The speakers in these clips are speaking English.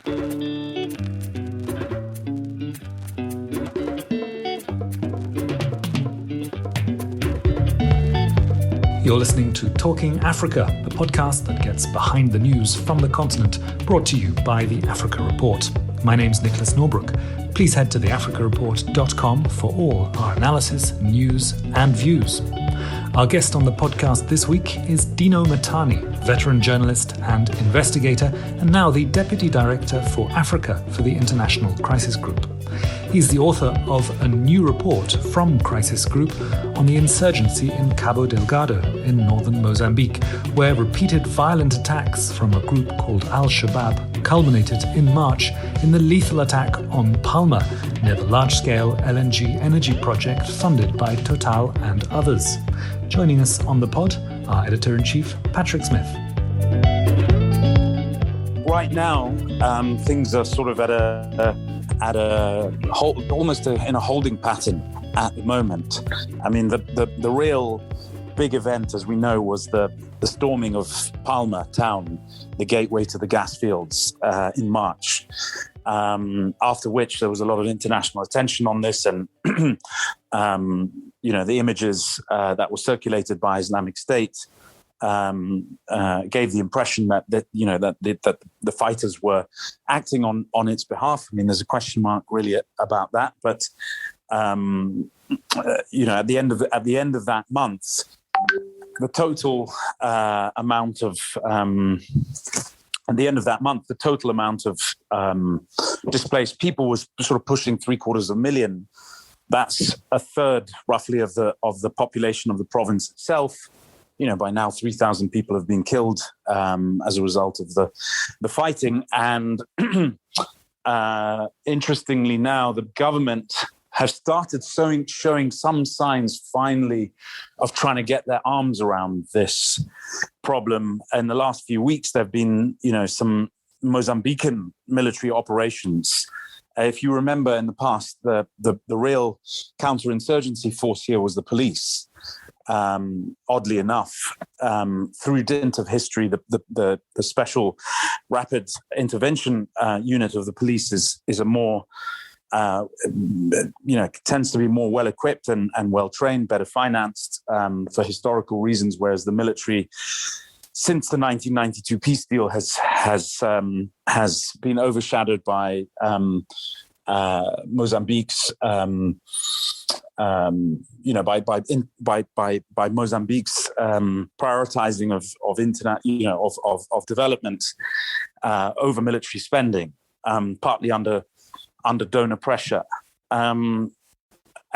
You're listening to Talking Africa, the podcast that gets behind the news from the continent, brought to you by the Africa Report. My name's Nicholas Norbrook. Please head to theafricareport.com for all our analysis, news and views. Our guest on the podcast this week is Dino Mahtani, veteran journalist and investigator, and now the Deputy Director for Africa for the International Crisis Group. He's the author of a new report from Crisis Group on the insurgency in Cabo Delgado in northern Mozambique, where repeated violent attacks from a group called Shabaab culminated in March in the lethal attack on Palma, near the large-scale LNG energy project funded by Total and others. Joining us on the pod, our Editor-in-Chief, Patrick Smith. Right now, things are sort of almost in a holding pattern at the moment. I mean, the real big event, as we know, was the storming of Palma town, the gateway to the gas fields, in March. After which there was a lot of international attention on this, and the images that were circulated by Islamic State gave the impression that the fighters were acting on its behalf. I mean, there's a question mark really about that, but at the end of that month, the total amount of displaced people was sort of pushing 750,000. That's a third, roughly, of the population of the province itself. By now 3,000 people have been killed as a result of the fighting. And interestingly, now the government have started showing some signs, finally, of trying to get their arms around this problem. In the last few weeks, there have been, some Mozambican military operations. If you remember in the past, the real counterinsurgency force here was the police. Oddly enough, through dint of history, the special rapid intervention unit of the police is a more tends to be more well equipped and well trained, better financed for historical reasons, whereas the military, since the 1992 peace deal, has been overshadowed by Mozambique's by Mozambique's prioritizing of internet, of development over military spending, partly under donor pressure. And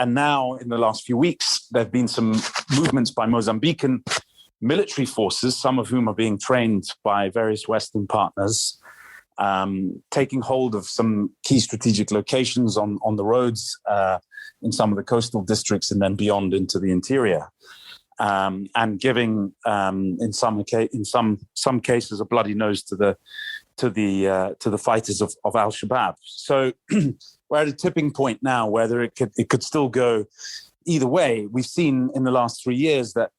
now, in the last few weeks, there have been some movements by Mozambican military forces, some of whom are being trained by various Western partners, taking hold of some key strategic locations on the roads in some of the coastal districts and then beyond into the interior, and giving in some cases a bloody nose to the fighters of Al-Shabaab. So we're at a tipping point now, whether it could still go either way. We've seen in the last 3 years that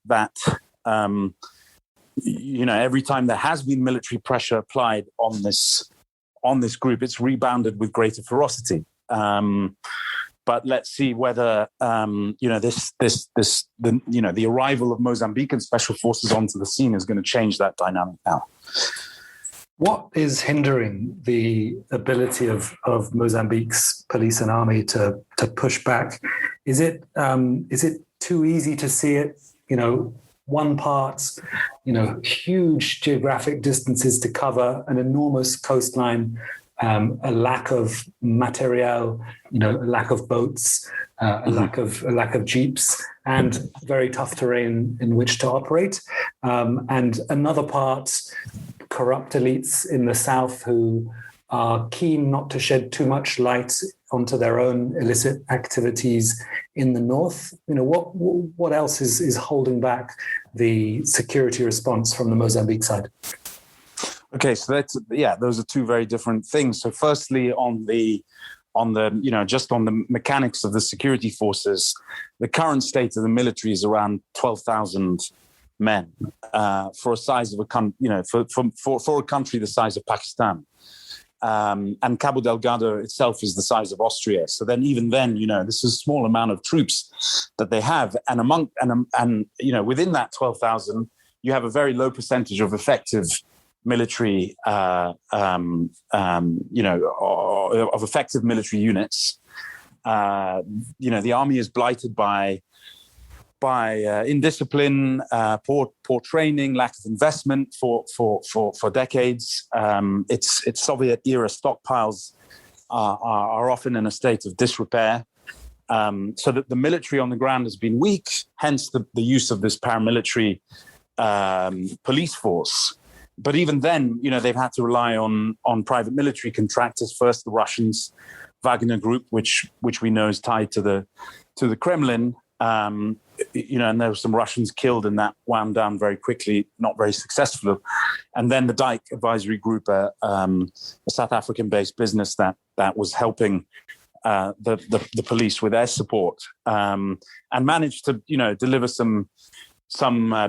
every time there has been military pressure applied on this group, it's rebounded with greater ferocity. But let's see whether the arrival of Mozambican special forces onto the scene is going to change that dynamic now. What is hindering the ability of Mozambique's police and army to push back? Is it too easy to see it? One part, huge geographic distances to cover, an enormous coastline, a lack of material, a lack of boats, a lack of jeeps, and very tough terrain in which to operate. And another part, corrupt elites in the south who are keen not to shed too much light onto their own illicit activities in the north. What else is holding back the security response from the Mozambique side? Okay, so those are two very different things. So firstly, on the mechanics of the security forces, the current state of the military is around 12,000 men for a size of for a country the size of Pakistan. And Cabo Delgado itself is the size of Austria. So then, even then, this is a small amount of troops that they have, and within that 12,000, you have a very low percentage of effective military, of effective military units. The army is blighted by indiscipline, poor training, lack of investment for decades. Its Soviet era stockpiles are often in a state of disrepair. So that the military on the ground has been weak. Hence the use of this paramilitary police force. But even then, they've had to rely on private military contractors. First, the Russians, Wagner Group, which we know is tied to the Kremlin. And there were some Russians killed, and that wound down very quickly, not very successful. And then the Dyke Advisory Group, a South African-based business that was helping the police with their support, and managed to deliver some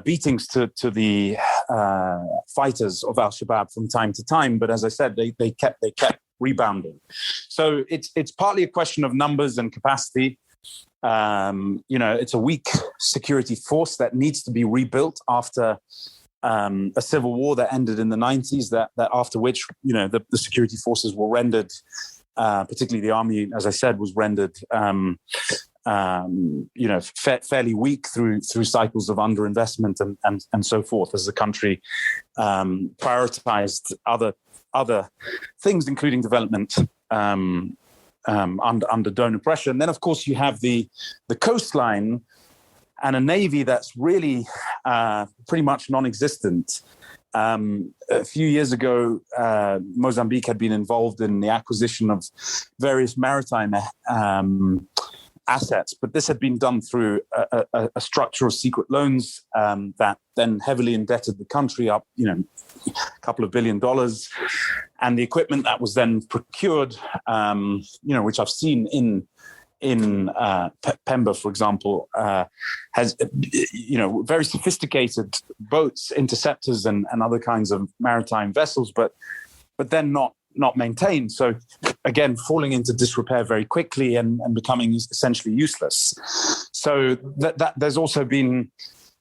beatings to the fighters of Al-Shabaab from time to time. But as I said, they kept rebounding. So it's partly a question of numbers and capacity. It's a weak security force that needs to be rebuilt after a civil war that ended in the 90s, that after which, the security forces were rendered, particularly the army, as I said, was rendered, fairly weak through cycles of underinvestment and so forth, as the country prioritized other things, including development, under donor pressure. And then, of course, you have the coastline and a navy that's really pretty much non-existent. A few years ago, Mozambique had been involved in the acquisition of various maritime assets, but this had been done through a structure of secret loans that then heavily indebted the country up, a couple of $1 billion. And the equipment that was then procured, which I've seen in Pemba, for example, has, very sophisticated boats, interceptors, and other kinds of maritime vessels, but then not maintained. So again, falling into disrepair very quickly and becoming essentially useless. So that there's also been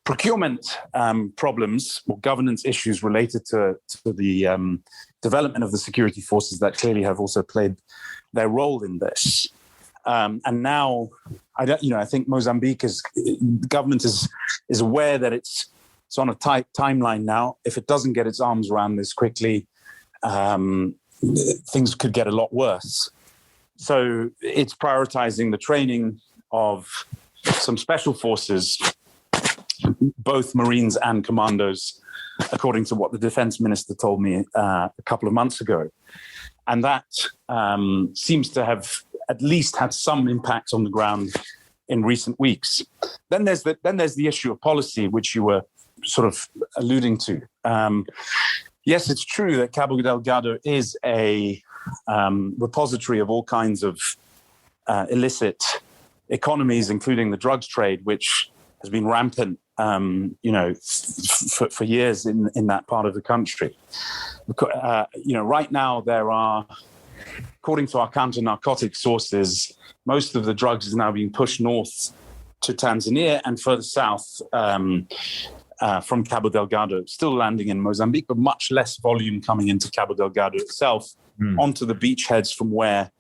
procurement problems or governance issues related to the development of the security forces that clearly have also played their role in this. And now, I think Mozambique the government is aware that it's on a tight timeline now. If it doesn't get its arms around this quickly, things could get a lot worse. So it's prioritizing the training of some special forces, both Marines and commandos, according to what the defense minister told me a couple of months ago. And that seems to have at least had some impact on the ground in recent weeks. Then there's the issue of policy, which you were sort of alluding to. Yes, it's true that Cabo Delgado is a repository of all kinds of illicit economies, including the drugs trade, which has been rampant, for years in that part of the country. Right now there are, according to our counter-narcotic sources, most of the drugs is now being pushed north to Tanzania and further south from Cabo Delgado, still landing in Mozambique, but much less volume coming into Cabo Delgado itself, onto the beachheads from where,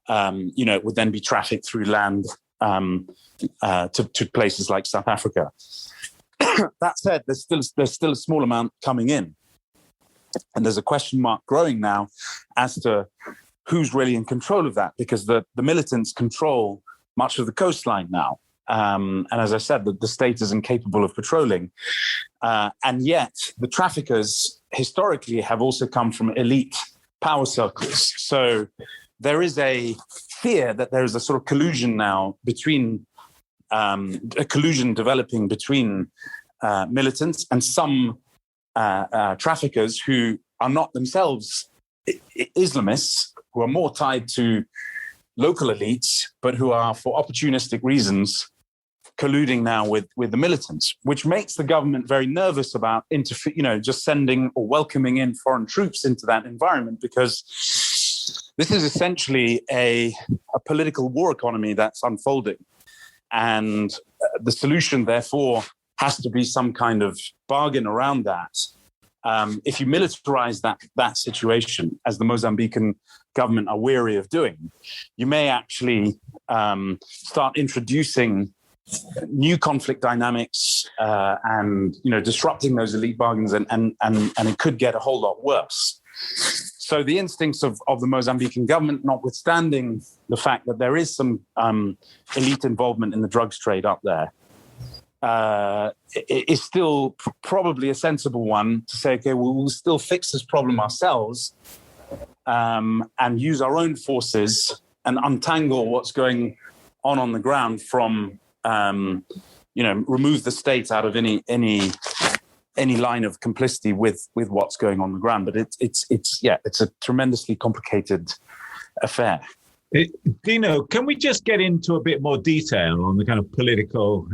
it would then be trafficked through land to places like South Africa. That said, there's still a small amount coming in. And there's a question mark growing now as to who's really in control of that, because the militants control much of the coastline now. And as I said, the state is incapable of patrolling. And yet the traffickers historically have also come from elite power circles. So there is a fear that there is a sort of collusion now between developing between militants and some traffickers who are not themselves Islamists, who are more tied to local elites, but who are, for opportunistic reasons, colluding now with the militants, which makes the government very nervous about just sending or welcoming in foreign troops into that environment, because this is essentially a political war economy that's unfolding. And the solution, therefore, has to be some kind of bargain around that. If you militarize that situation, as the Mozambican government are weary of doing, you may actually start introducing new conflict dynamics and disrupting those elite bargains, and it could get a whole lot worse. So the instincts of the Mozambican government, notwithstanding the fact that there is some elite involvement in the drugs trade up there, is still probably a sensible one to say, okay, we'll still fix this problem ourselves and use our own forces and untangle what's going on the ground from, remove the state out of any line of complicity with what's going on the ground. But it's a tremendously complicated affair. Dino, can we just get into a bit more detail on the kind of political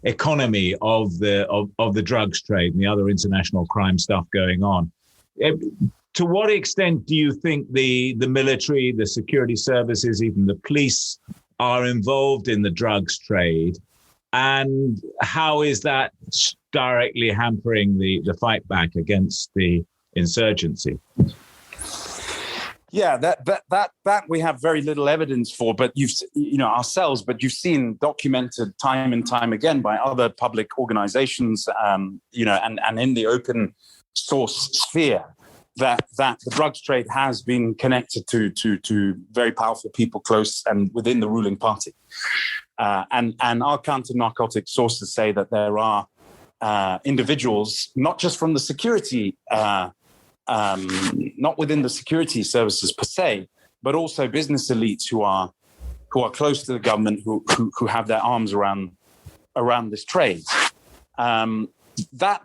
economy of the drugs trade and the other international crime stuff going on? To what extent do you think the military, the security services, even the police are involved in the drugs trade? And how is that directly hampering the fight back against the insurgency? Yeah, that we have very little evidence for, but you've seen documented time and time again by other public organizations, and in the open source sphere that the drugs trade has been connected to very powerful people close and within the ruling party. And our counter-narcotic sources say that there are individuals, not just from the security, not within the security services per se, but also business elites who are close to the government, who have their arms around this trade. That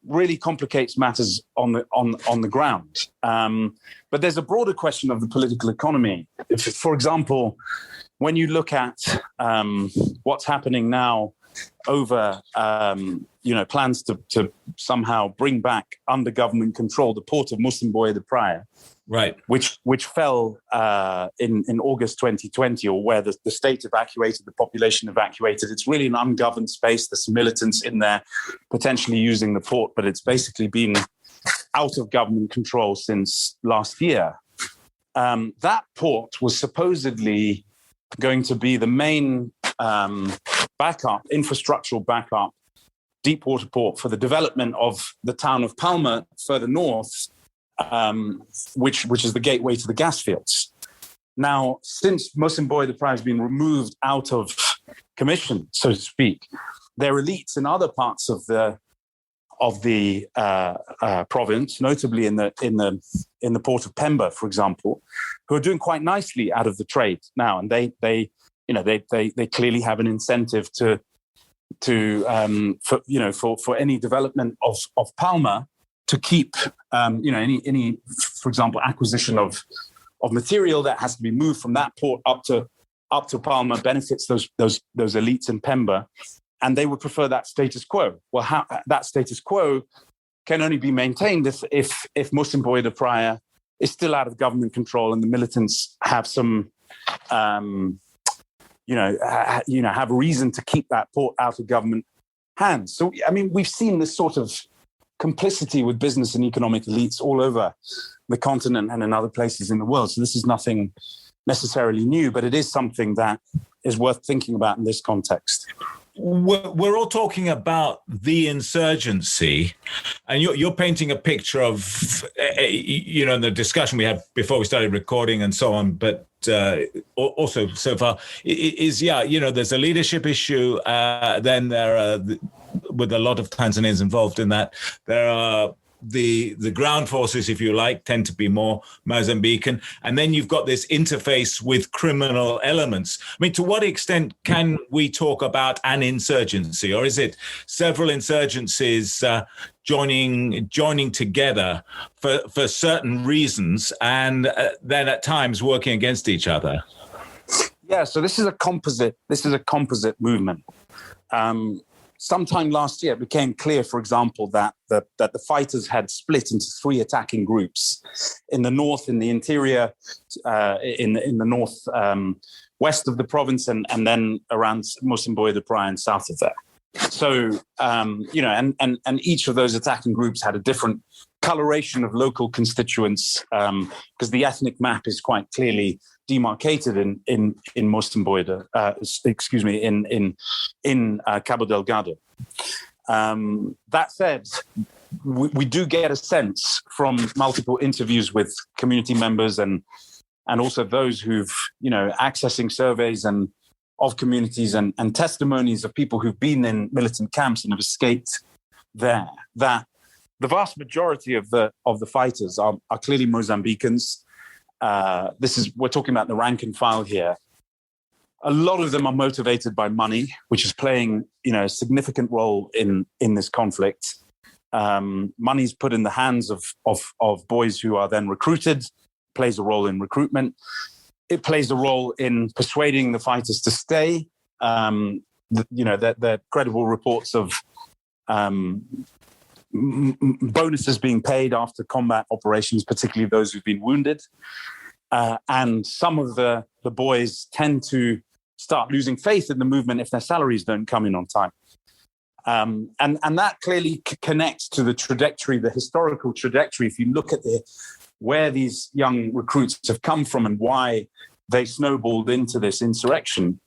really complicates matters on the ground. But there's a broader question of the political economy. If, for example, when you look at what's happening now over plans to somehow bring back under government control the port of Mozambique the Praia, right, which fell in August 2020, or where the state evacuated, the population evacuated. It's really an ungoverned space. There's militants in there potentially using the port, but it's basically been out of government control since last year. That port was supposedly going to be the main infrastructural backup, deep water port for the development of the town of Palma further north, which is the gateway to the gas fields. Now, since Mozambique the Praia has been removed out of commission, so to speak, there are elites in other parts of the province, notably in the port of Pemba, for example, who are doing quite nicely out of the trade now, and they clearly have an incentive for any development of Palma to keep any for example acquisition of material that has to be moved from that port up to Palma benefits those elites in Pemba, and they would prefer that status quo. Well, that status quo can only be maintained if Mozambique the Praia is still out of government control and the militants have some have reason to keep that port out of government hands. So, I mean, we've seen this sort of complicity with business and economic elites all over the continent and in other places in the world. So this is nothing necessarily new, but it is something that is worth thinking about in this context. We're all talking about the insurgency, and you're painting a picture of, the discussion we had before we started recording and so on, but also so far is, there's a leadership issue. Then there are, with a lot of Tanzanians involved in that, there are the ground forces, if you like, tend to be more Mozambican. And then you've got this interface with criminal elements. I mean, to what extent can we talk about an insurgency, or is it several insurgencies joining together for certain reasons and then at times working against each other? Yeah, so this is a composite movement. sometime last year, it became clear, for example, that the fighters had split into 3 attacking groups: in the north, in the interior, in the north west of the province, and then around Mocimboa de Praia and south of there. So, and each of those attacking groups had a different coloration of local constituents, because the ethnic map is quite clearly demarcated in Mocimboa, in Cabo Delgado. That said, we do get a sense from multiple interviews with community members and also those who've, accessing surveys and of communities and testimonies of people who've been in militant camps and have escaped there, that the vast majority of the fighters are clearly Mozambicans. We're talking about the rank and file here. A lot of them are motivated by money, which is playing, a significant role in this conflict. Money's put in the hands of boys who are then recruited, plays a role in recruitment. It plays a role in persuading the fighters to stay. The credible reports of bonuses being paid after combat operations, particularly those who've been wounded. And some of the boys tend to start losing faith in the movement if their salaries don't come in on time. And that clearly connects to the trajectory, the historical trajectory. If you look at where these young recruits have come from and why they snowballed into this insurrection,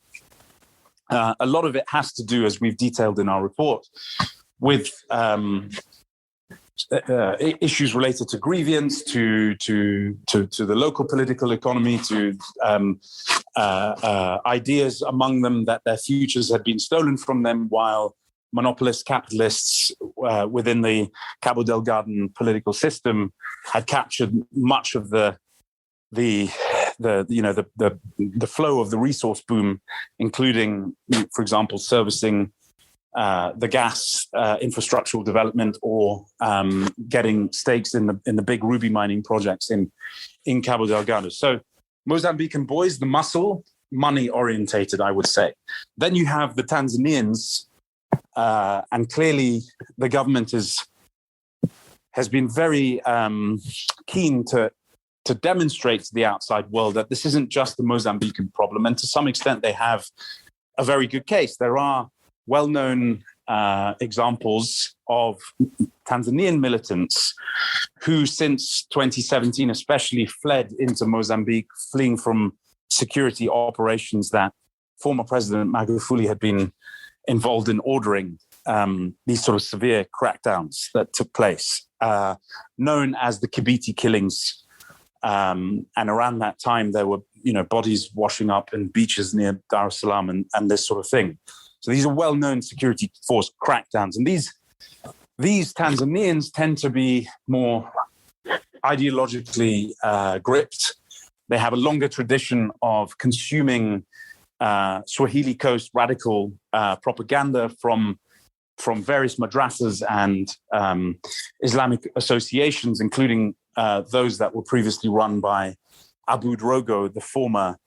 a lot of it has to do, as we've detailed in our report, with issues related to grievance, to the local political economy, to ideas among them that their futures had been stolen from them, while monopolist capitalists within the Cabo Delgado political system had captured much of the flow of the resource boom, including, for example, servicing the gas infrastructural development, or getting stakes in the big ruby mining projects in Cabo Delgado. So Mozambican boys, the muscle, money orientated, I would say. Then you have the Tanzanians, and clearly the government has been very keen to demonstrate to the outside world that this isn't just a Mozambican problem. And to some extent, they have a very good case. There are well-known examples of Tanzanian militants who, since 2017 especially, fled into Mozambique, fleeing from security operations that former President Magufuli had been involved in ordering, these sort of severe crackdowns that took place, known as the Kibiti killings. And around that time, there were, bodies washing up in beaches near Dar es Salaam and this sort of thing. So these are well-known security force crackdowns. And these Tanzanians tend to be more ideologically gripped. They have a longer tradition of consuming Swahili Coast radical propaganda from various madrasas and Islamic associations, including those that were previously run by Abu Drogo, the former,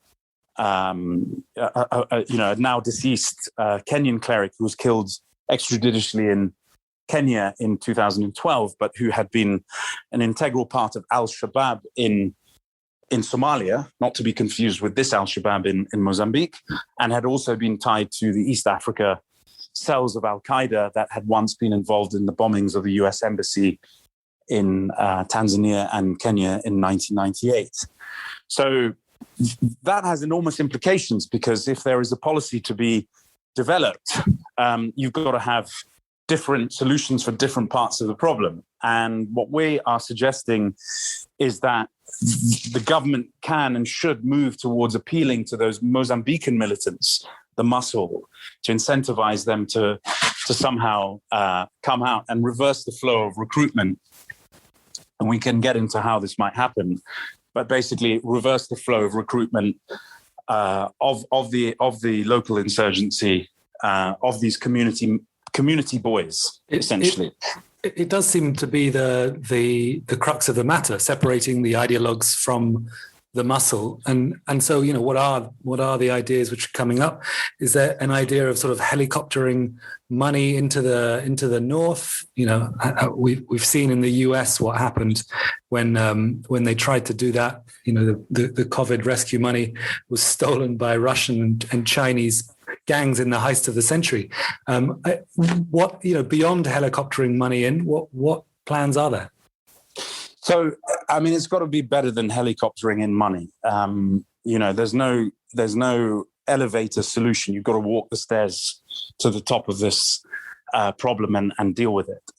now deceased Kenyan cleric who was killed extrajudicially in Kenya in 2012, but who had been an integral part of Al-Shabaab in Somalia, not to be confused with this Al-Shabaab in Mozambique, and had also been tied to the East Africa cells of Al-Qaeda that had once been involved in the bombings of the US embassy in Tanzania and Kenya in 1998. So that has enormous implications, because if there is a policy to be developed, you've got to have different solutions for different parts of the problem. And what we are suggesting is that the government can and should move towards appealing to those Mozambican militants, the muscle, to incentivize them to somehow come out and reverse the flow of recruitment. And we can get into how this might happen, but basically reverse the flow of recruitment of the local insurgency, of these community boys, essentially. It does seem to be the crux of the matter, separating the ideologues from the muscle, and so what are the ideas which are coming up? Is there an idea of sort of helicoptering money into the north? We've seen in the US what happened when they tried to do that. The COVID rescue money was stolen by Russian and Chinese gangs in the heist of the century. What beyond helicoptering money in, what plans are there? So, I mean, it's got to be better than helicoptering in money. There's no elevator solution. You've got to walk the stairs to the top of this problem and deal with it.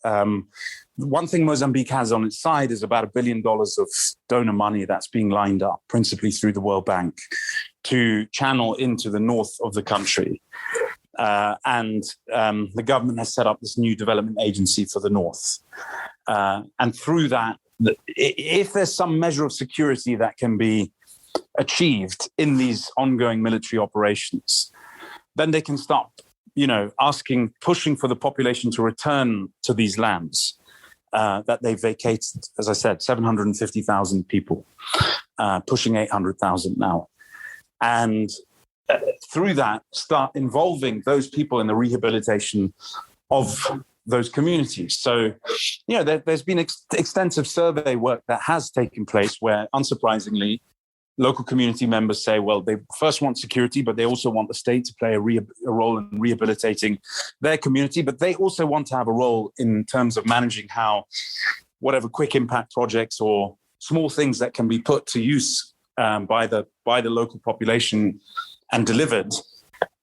One thing Mozambique has on its side is about $1 billion of donor money that's being lined up, principally through the World Bank, to channel into the north of the country. And the government has set up this new development agency for the north. And through that, if there's some measure of security that can be achieved in these ongoing military operations, then they can stop, pushing for the population to return to these lands that they vacated. As I said, 750,000 people, pushing 800,000 now. And through that, start involving those people in the rehabilitation of those communities. So, there's been extensive survey work that has taken place where, unsurprisingly, local community members say, well, they first want security, but they also want the state to play a role in rehabilitating their community. But they also want to have a role in terms of managing how whatever quick impact projects or small things that can be put to use by the local population and delivered,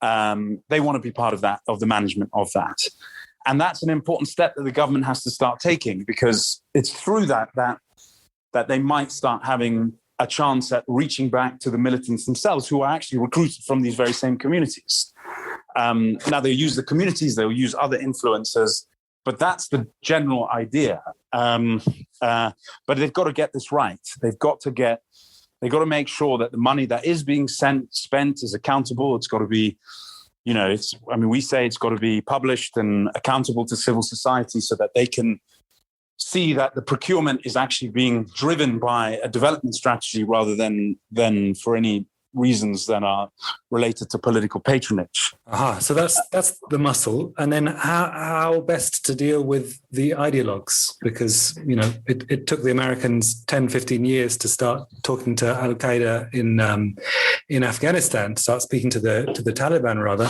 they want to be part of that, of the management of that. And that's an important step that the government has to start taking, because it's through that they might start having a chance at reaching back to the militants themselves, who are actually recruited from these very same communities. Now, they'll use the communities, they'll use other influencers, but that's the general idea. But they've got to get this right. They've got to make sure that the money that is being spent is accountable. It's got to be, we say it's got to be published and accountable to civil society so that they can see that the procurement is actually being driven by a development strategy rather than for any reasons that are related to political patronage. So that's the muscle. And then how best to deal with the ideologues? Because, it took the Americans 10, 15 years to start talking to Al-Qaeda in Afghanistan, to start speaking to the Taliban, rather.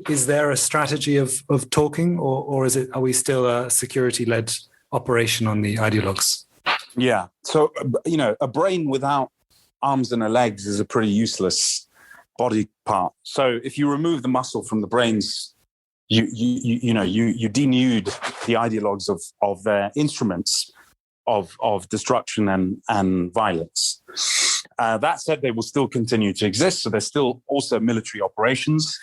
Is there a strategy of talking, or are we still a security-led operation on the ideologues? Yeah. So, a brain without arms and legs is a pretty useless body part. So if you remove the muscle from the brains, you denude the ideologues of their instruments of destruction and violence. That said, they will still continue to exist. So there's still also military operations.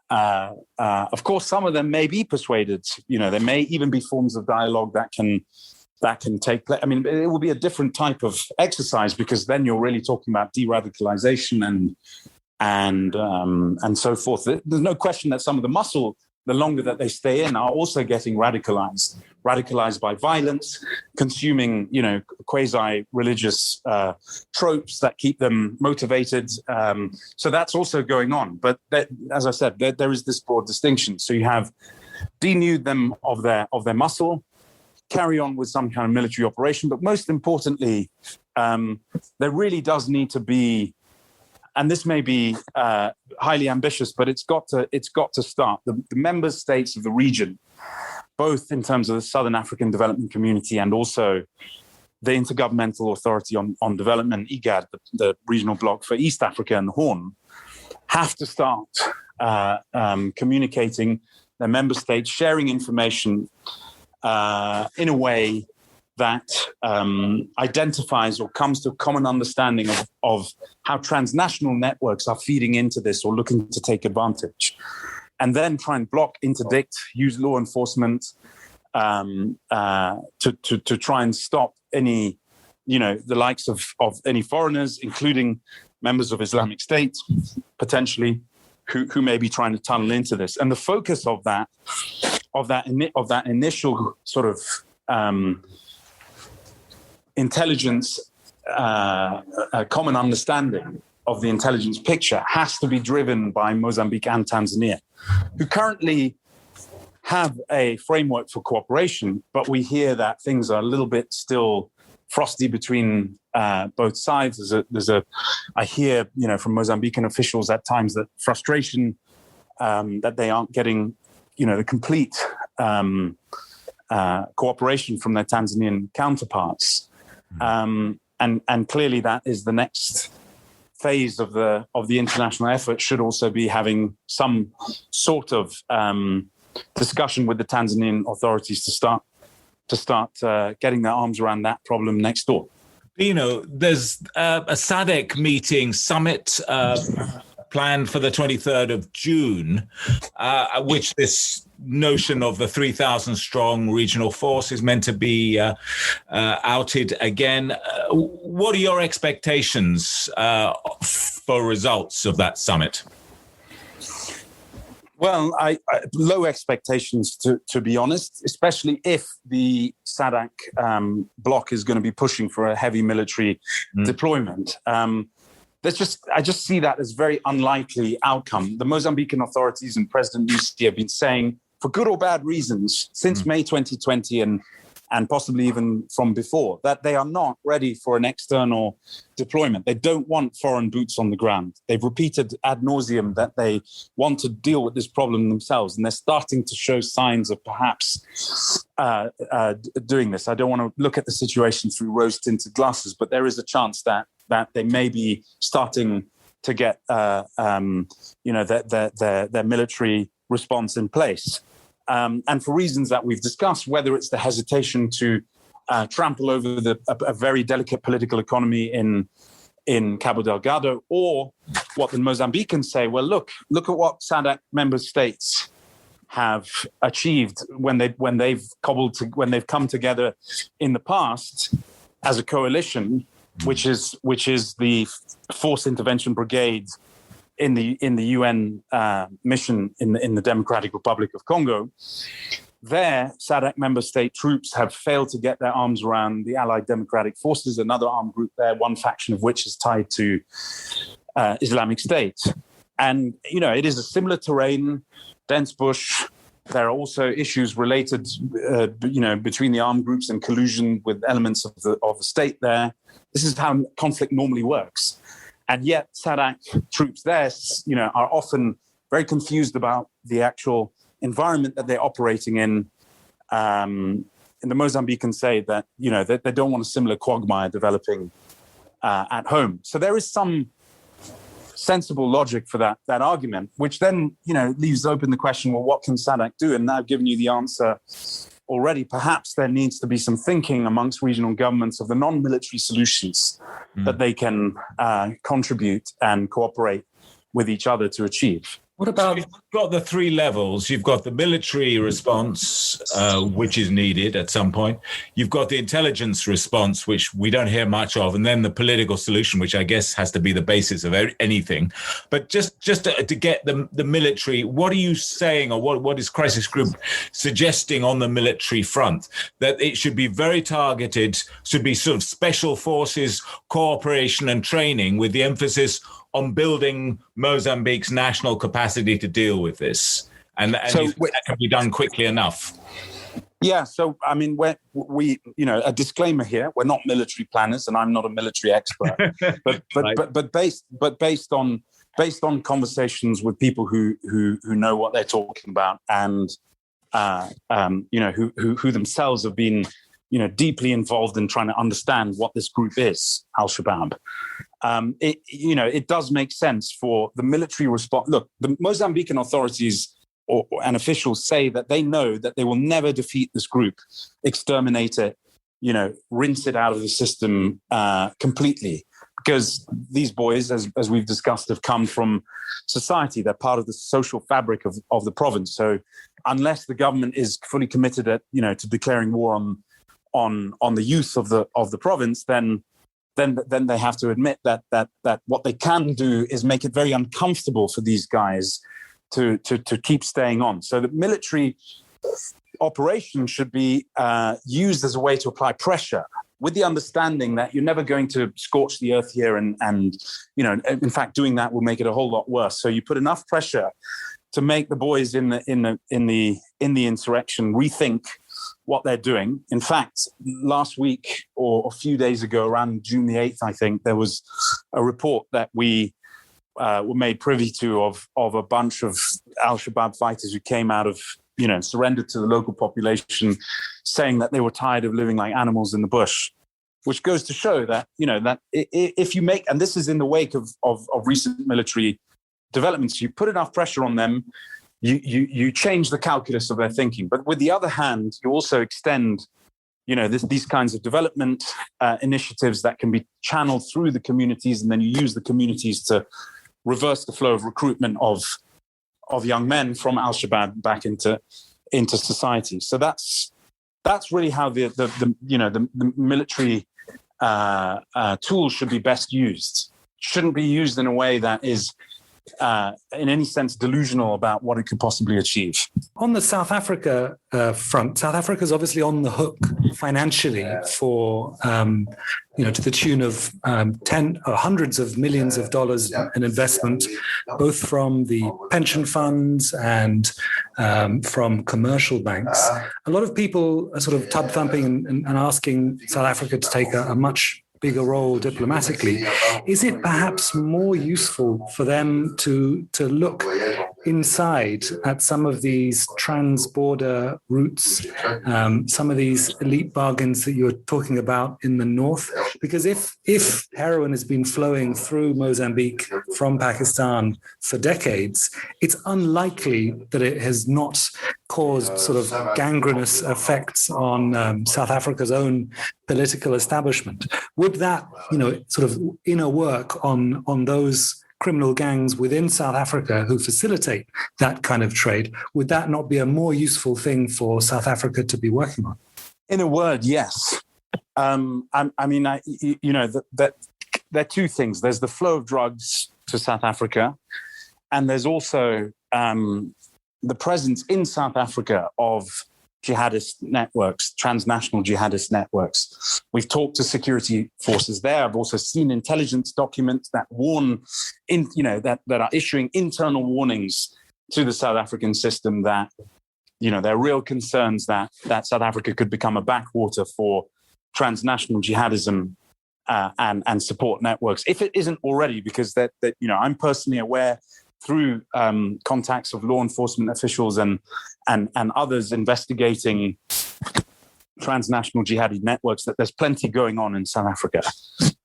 Of course, some of them may be persuaded. There may even be forms of dialogue that can take place. I mean, it will be a different type of exercise, because then you're really talking about de-radicalization and so forth. There's no question that some of the muscle, the longer that they stay in, are also getting radicalized by violence, consuming, quasi-religious tropes that keep them motivated. So that's also going on. But as I said, there is this broad distinction. So you have denuded them of their muscle, carry on with some kind of military operation. But most importantly, there really does need to be, and this may be highly ambitious, but it's got to start. The member states of the region, both in terms of the Southern African Development Community and also the Intergovernmental Authority on Development, IGAD, the regional bloc for East Africa and the Horn, have to start communicating their member states, sharing information in a way that identifies or comes to a common understanding of how transnational networks are feeding into this or looking to take advantage. And then try and block, interdict, use law enforcement to try and stop any, the likes of any foreigners, including members of Islamic State, potentially, who may be trying to tunnel into this. And the focus of that initial sort of intelligence a common understanding of the intelligence picture has to be driven by Mozambique and Tanzania, who currently have a framework for cooperation, but we hear that things are a little bit still frosty between both sides. I hear, from Mozambican officials at times that frustration that they aren't getting, the complete cooperation from their Tanzanian counterparts, and clearly that is the next phase of the international effort. Should also be having some sort of discussion with the Tanzanian authorities to start getting their arms around that problem next door. Dino, there's a SADC meeting summit planned for the 23rd of June, which this notion of the 3,000 strong regional force is meant to be outed again. What are your expectations for results of that summit? Well, I low expectations, to be honest, especially if the SADC bloc is going to be pushing for a heavy military deployment. I just see that as very unlikely outcome. The Mozambican authorities and President Nyusi have been saying, for good or bad reasons, since May 2020 and possibly even from before, that they are not ready for an external deployment. They don't want foreign boots on the ground. They've repeated ad nauseum that they want to deal with this problem themselves, and they're starting to show signs of perhaps doing this. I don't want to look at the situation through rose-tinted glasses, but there is a chance that they may be starting to get their military response in place. And for reasons that we've discussed, whether it's the hesitation to trample over a very delicate political economy in Cabo Delgado, or what the Mozambicans say, well, look at what SADC member states have achieved when they've come together in the past as a coalition, which is the Force Intervention Brigade in the UN mission in the Democratic Republic of Congo. There, SADC member state troops have failed to get their arms around the Allied Democratic Forces, another armed group there, one faction of which is tied to Islamic State. And, it is a similar terrain, dense bush. There are also issues related, between the armed groups and collusion with elements of the state there. This is how conflict normally works. And yet SADC troops there, are often very confused about the actual environment that they're operating in. And the Mozambicans say that, they don't want a similar quagmire developing at home. So there is some sensible logic for that argument, which then, leaves open the question, well, what can SADC do? And I've given you the answer already. Perhaps there needs to be some thinking amongst regional governments of the non-military solutions that they can contribute and cooperate with each other to achieve. What about, you've got the three levels. You've got the military response, which is needed at some point. You've got the intelligence response, which we don't hear much of, and then the political solution, which I guess has to be the basis of anything. But just to get the military, what are you saying, or what is Crisis Group suggesting on the military front? That it should be very targeted, should be sort of special forces, cooperation and training, with the emphasis on building Mozambique's national capacity to deal with this, and so that can be done quickly enough. Yeah, so I mean, we a disclaimer here: we're not military planners, and I'm not a military expert. but based on conversations with people who know what they're talking about, and who themselves have been deeply involved in trying to understand what this group is, Al-Shabaab. It does make sense for the military response. Look, the Mozambican authorities and officials say that they know that they will never defeat this group, exterminate it, rinse it out of the system completely, because these boys, as we've discussed, have come from society. They're part of the social fabric of the province. So unless the government is fully committed to declaring war on the youth of the province, then they have to admit that what they can do is make it very uncomfortable for these guys to keep staying on. So the military operation should be used as a way to apply pressure with the understanding that you're never going to scorch the earth here, and in fact, doing that will make it a whole lot worse. So you put enough pressure to make the boys in the insurrection rethink what they're doing. In fact, last week or a few days ago, around June the 8th, I think, there was a report that we were made privy to of a bunch of al-Shabaab fighters who came out of, surrendered to the local population, saying that they were tired of living like animals in the bush, which goes to show that, that if you make, and this is in the wake of recent military developments, you put enough pressure on them, you change the calculus of their thinking. But with the other hand, you also extend, these kinds of development initiatives that can be channeled through the communities, and then you use the communities to reverse the flow of recruitment of young men from al-Shabaab back into society. So that's really how the military tools should be best used. Shouldn't be used in a way that is in any sense delusional about what it could possibly achieve. On the South Africa front, South Africa is obviously on the hook financially for, to the tune of hundreds of millions of dollars in investment, both from the pension funds and from commercial banks. A lot of people are sort of tub thumping and asking South Africa to take a much bigger role diplomatically. Is it perhaps more useful for them to look inside at some of these trans-border routes, some of these elite bargains that you're talking about in the north? Because if heroin has been flowing through Mozambique from Pakistan for decades, it's unlikely that it has not caused sort of gangrenous effects on South Africa's own political establishment. Would that, sort of inner work on those criminal gangs within South Africa who facilitate that kind of trade, would that not be a more useful thing for South Africa to be working on? In a word, yes. There are two things. There's the flow of drugs to South Africa, and there's also the presence in South Africa of jihadist networks, transnational jihadist networks. We've talked to security forces there. I've also seen intelligence documents that warn, that are issuing internal warnings to the South African system that, there are real concerns that South Africa could become a backwater for transnational jihadism and support networks, if it isn't already, because I'm personally aware through contacts of law enforcement officials and others investigating transnational jihadi networks that there's plenty going on in South Africa.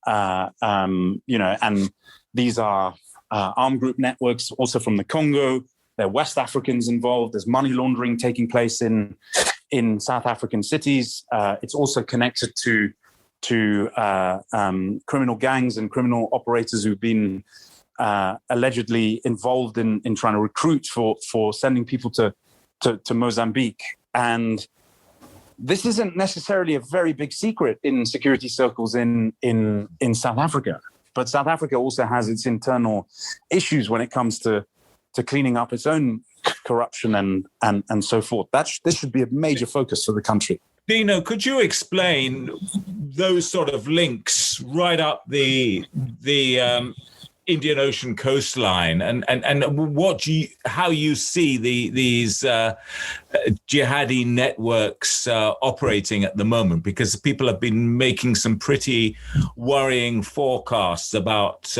And these are armed group networks also from the Congo. There are West Africans involved. There's money laundering taking place in South African cities. It's also connected to criminal gangs and criminal operators who've been allegedly involved in trying to recruit for sending people to Mozambique. And this isn't necessarily a very big secret in security circles in South Africa. But South Africa also has its internal issues when it comes to cleaning up its own corruption and so forth. This should be a major focus for the country. Dino, could you explain those sort of links right up the Indian Ocean coastline and how you see these jihadi networks operating at the moment? Because people have been making some pretty worrying forecasts about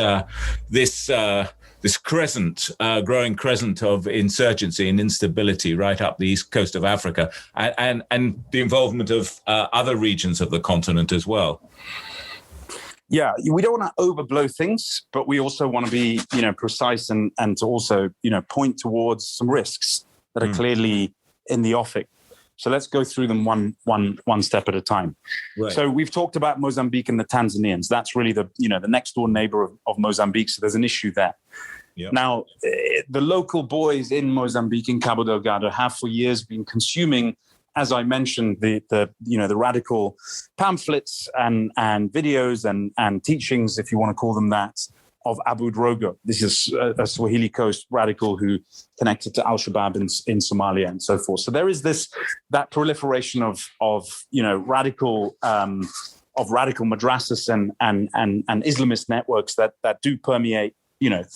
this crescent, growing crescent of insurgency and instability right up the east coast of Africa, and the involvement of other regions of the continent as well. Yeah, we don't want to overblow things, but we also want to be, precise and to also, point towards some risks that are clearly in the offing. So let's go through them one step at a time. Right. So we've talked about Mozambique and the Tanzanians. That's really the next door neighbor of Mozambique. So there's an issue there. Yep. Now, the local boys in Mozambique, in Cabo Delgado, have for years been consuming, as I mentioned, the radical pamphlets and videos and teachings, if you want to call them that, of Abu Drogo. This is a Swahili Coast radical who connected to al-Shabaab in Somalia and so forth. So there is that proliferation of radical radical madrasas and Islamist networks that do permeate,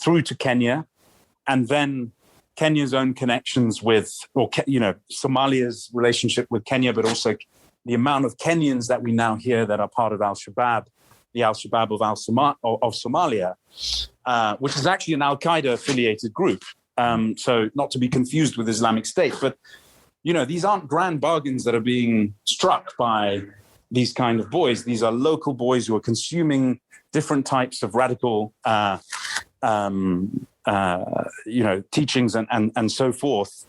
through to Kenya, and then Kenya's own connections with, Somalia's relationship with Kenya, but also the amount of Kenyans that we now hear that are part of Al-Shabaab, the Al-Shabaab of Somalia, which is actually an Al-Qaeda affiliated group. So not to be confused with Islamic State, but, these aren't grand bargains that are being struck by these kind of boys. These are local boys who are consuming different types of radical, teachings and so forth,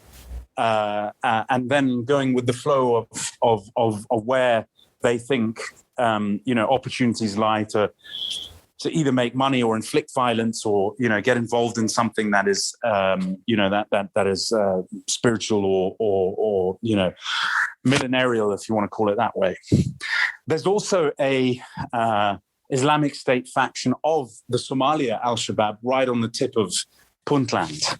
and then going with the flow of where they think, opportunities lie to either make money or inflict violence or, get involved in something that is, that is spiritual or millenarial, if you want to call it that way. There's also a Islamic State faction of the Somalia Al-Shabaab right on the tip of Puntland.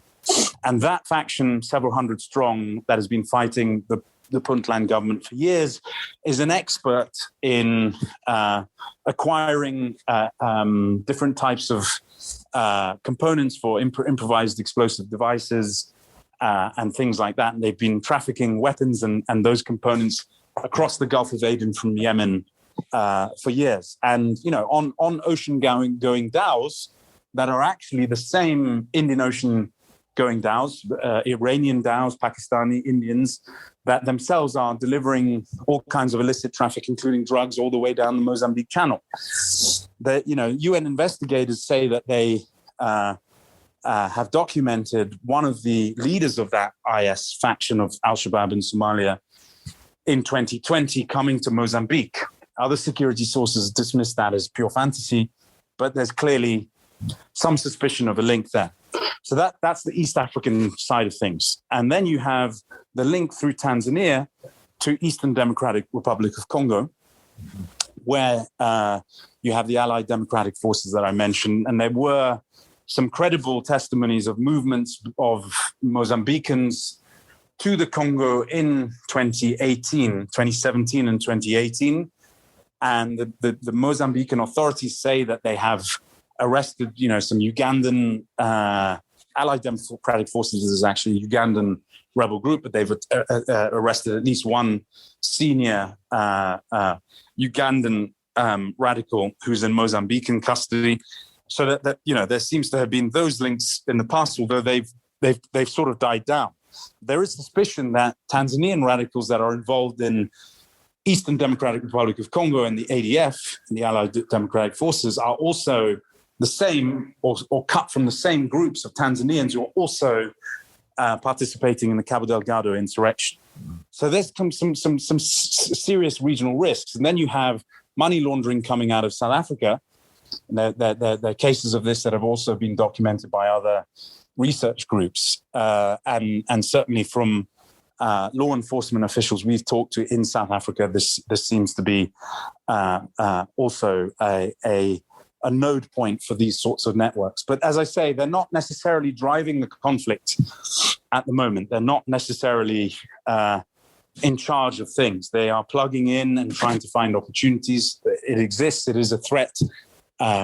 And that faction, several hundred strong, that has been fighting the Puntland government for years, is an expert in acquiring different types of components for improvised explosive devices and things like that. And they've been trafficking weapons and those components across the Gulf of Aden from Yemen for years. And, on ocean-going dhows that are actually the same Indian Ocean going dhows, Iranian dhows, Pakistani Indians, that themselves are delivering all kinds of illicit traffic, including drugs, all the way down the Mozambique Channel. The UN investigators say that they have documented one of the leaders of that IS faction of Al-Shabaab in Somalia in 2020 coming to Mozambique. Other security sources dismiss that as pure fantasy, but there's clearly some suspicion of a link there. So that's the East African side of things. And then you have the link through Tanzania to Eastern Democratic Republic of Congo, where you have the Allied Democratic Forces that I mentioned. And there were some credible testimonies of movements of Mozambicans to the Congo in 2017 and 2018. And the Mozambican authorities say that they have arrested, some Ugandan Allied Democratic Forces is actually a Ugandan rebel group, but they've arrested at least one senior Ugandan radical who's in Mozambican custody. So that there seems to have been those links in the past, although they've sort of died down. There is suspicion that Tanzanian radicals that are involved in Eastern Democratic Republic of Congo and the ADF, and the Allied Democratic Forces, are also the same or cut from the same groups of Tanzanians who are also participating in the Cabo Delgado insurrection. So there's some serious regional risks. And then you have money laundering coming out of South Africa. And there are cases of this that have also been documented by other research groups and certainly from law enforcement officials we've talked to in South Africa. This seems to be also a node point for these sorts of networks. But as I say, they're not necessarily driving the conflict at the moment. They're not necessarily in charge of things. They are plugging in and trying to find opportunities. It exists. It is a threat.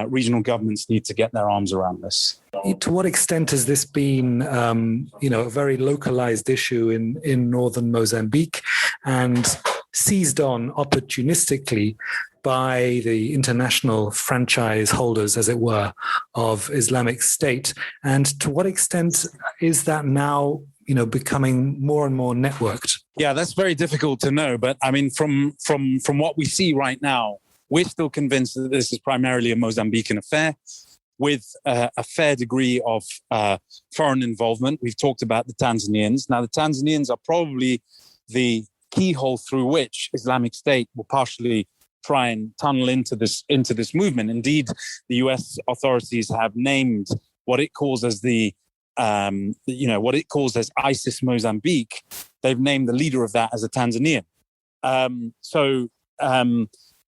Regional governments need to get their arms around this. To what extent has this been, a very localized issue in northern Mozambique and seized on opportunistically by the international franchise holders, as it were, of Islamic State? And to what extent is that now, becoming more and more networked? Yeah, that's very difficult to know. But I mean, from what we see right now, we're still convinced that this is primarily a Mozambican affair with a fair degree of foreign involvement. We've talked about the Tanzanians. Now, the Tanzanians are probably the keyhole through which Islamic State will partially try and tunnel into this movement. Indeed, the U.S. authorities have named what it calls as what it calls as ISIS Mozambique. They've named the leader of that as a Tanzanian. So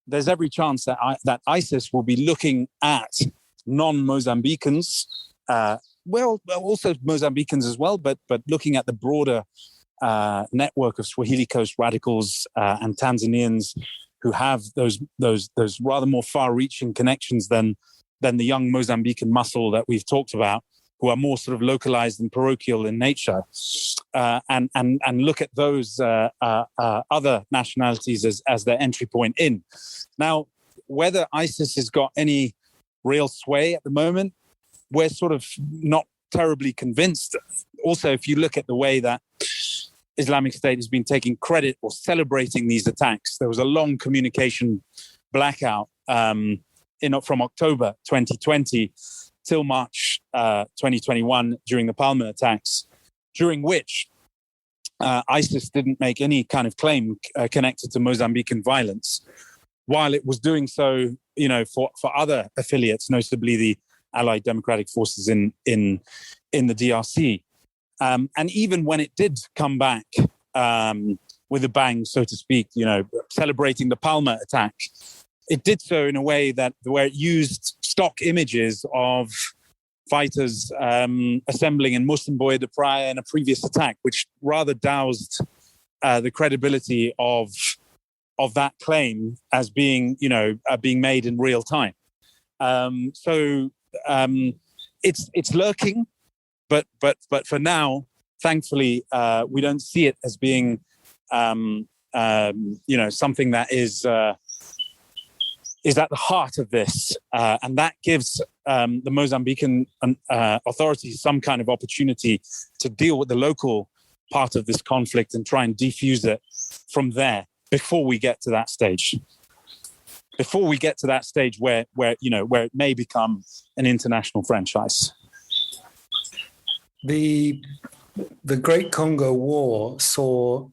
there's every chance that ISIS will be looking at non-Mozambicans, also Mozambicans as well, but looking at the broader network of Swahili Coast radicals and Tanzanians who have those rather more far-reaching connections than the young Mozambican muscle that we've talked about, who are more sort of localized and parochial in nature, and look at those other nationalities as their entry point in. Now, whether ISIS has got any real sway at the moment, we're sort of not terribly convinced. Also, if you look at the way that Islamic State has been taking credit or celebrating these attacks, there was a long communication blackout from October 2020 till March 2021 during the Palma attacks, during which ISIS didn't make any kind of claim connected to Mozambican violence, while it was doing so, for other affiliates, notably the Allied Democratic Forces in the DRC. And even when it did come back with a bang, so to speak, celebrating the Palma attack, it did so in a way where it used stock images of fighters assembling in Mocimboa de Praia in a previous attack, which rather doused the credibility of that claim as being, being made in real time. So it's lurking, but for now, thankfully, we don't see it as being, something that is at the heart of this, and that gives the Mozambican authorities some kind of opportunity to deal with the local part of this conflict and try and defuse it from there before we get to that stage. Before we get to that stage where it may become an international franchise. The Great Congo War saw,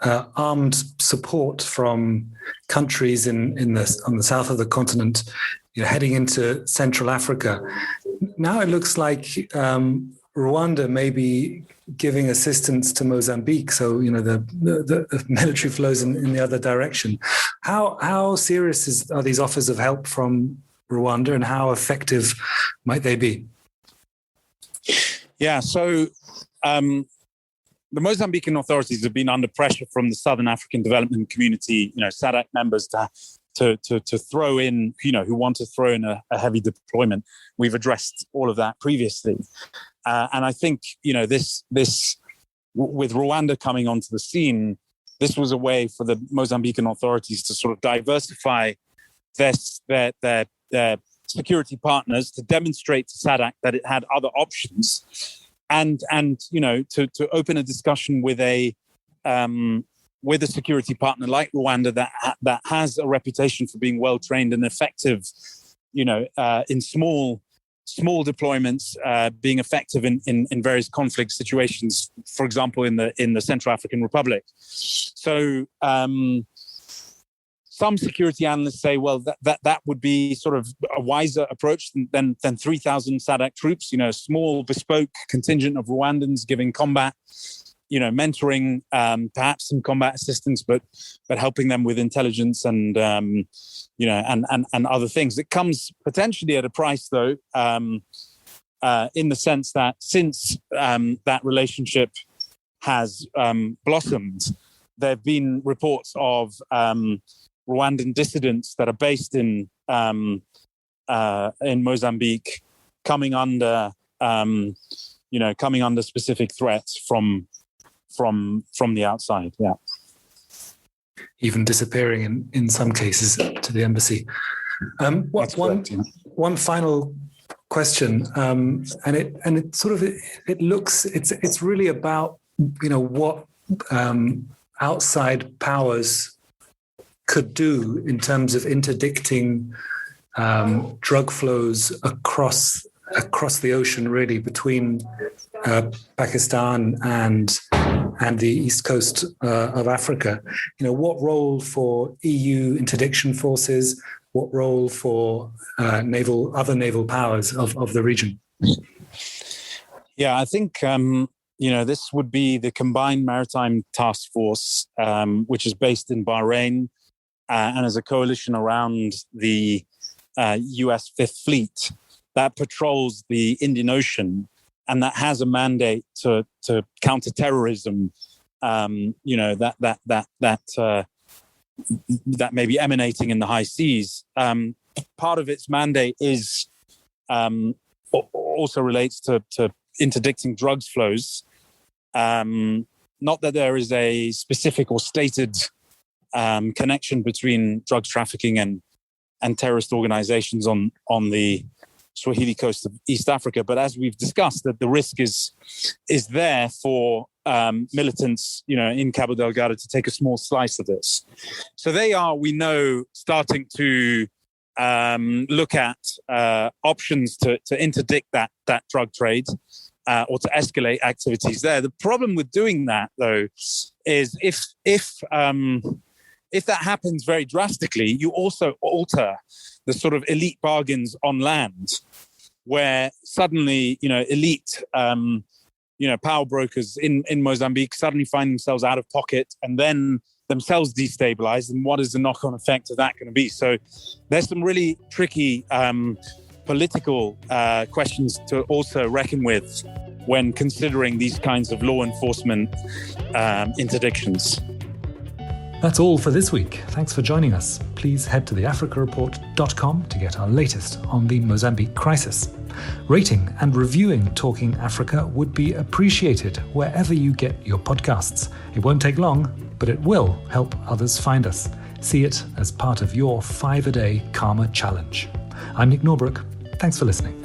armed support from countries on the south of the continent, heading into Central Africa. Now it looks like Rwanda may be giving assistance to Mozambique. So, the military flows in the other direction. How serious are these offers of help from Rwanda, and how effective might they be? Yeah, so the Mozambican authorities have been under pressure from the Southern African Development Community, SADC members to throw in, who want to throw in a heavy deployment. We've addressed all of that previously. And I think, this with Rwanda coming onto the scene, this was a way for the Mozambican authorities to sort of diversify their security partners, to demonstrate to SADC that it had other options, and to open a discussion with a security partner like Rwanda that has a reputation for being well trained and effective, in small deployments, being effective in various conflict situations, for example, in the Central African Republic. So some security analysts say, well, that would be sort of a wiser approach than 3,000 SADC troops, a small bespoke contingent of Rwandans giving combat, mentoring, perhaps some combat assistance, but helping them with intelligence and other things. It comes potentially at a price, though, in the sense that since that relationship has blossomed, there have been reports of Rwandan dissidents that are based in Mozambique coming under specific threats from the outside. Yeah, even disappearing in some cases to the embassy. One final question, and it sort of it looks it's really about what outside powers could do in terms of interdicting drug flows across the ocean, really, between Pakistan and the east coast of Africa. What role for EU interdiction forces? What role for other naval powers of the region? Yeah, I think this would be the Combined Maritime Task Force, which is based in Bahrain, and as a coalition around the US Fifth Fleet that patrols the Indian Ocean, and that has a mandate to counter terrorism. That that may be emanating in the high seas. Part of its mandate is also relates to interdicting drugs flows. Not that there is a specific or stated connection between drugs trafficking and terrorist organizations on the Swahili coast of East Africa, but as we've discussed, that the risk is there for militants, in Cabo Delgado to take a small slice of this. So they are, we know, starting to look at options to interdict that drug trade or to escalate activities there. The problem with doing that, though, is if that happens very drastically, you also alter the sort of elite bargains on land, where suddenly, elite, power brokers in Mozambique suddenly find themselves out of pocket and then themselves destabilized. And what is the knock-on effect of that going to be? So there's some really tricky political questions to also reckon with when considering these kinds of law enforcement interdictions. That's all for this week. Thanks for joining us. Please head to theafricareport.com to get our latest on the Mozambique crisis. Rating and reviewing Talking Africa would be appreciated wherever you get your podcasts. It won't take long, but it will help others find us. See it as part of your 5-a-day Karma Challenge. I'm Nick Norbrook. Thanks for listening.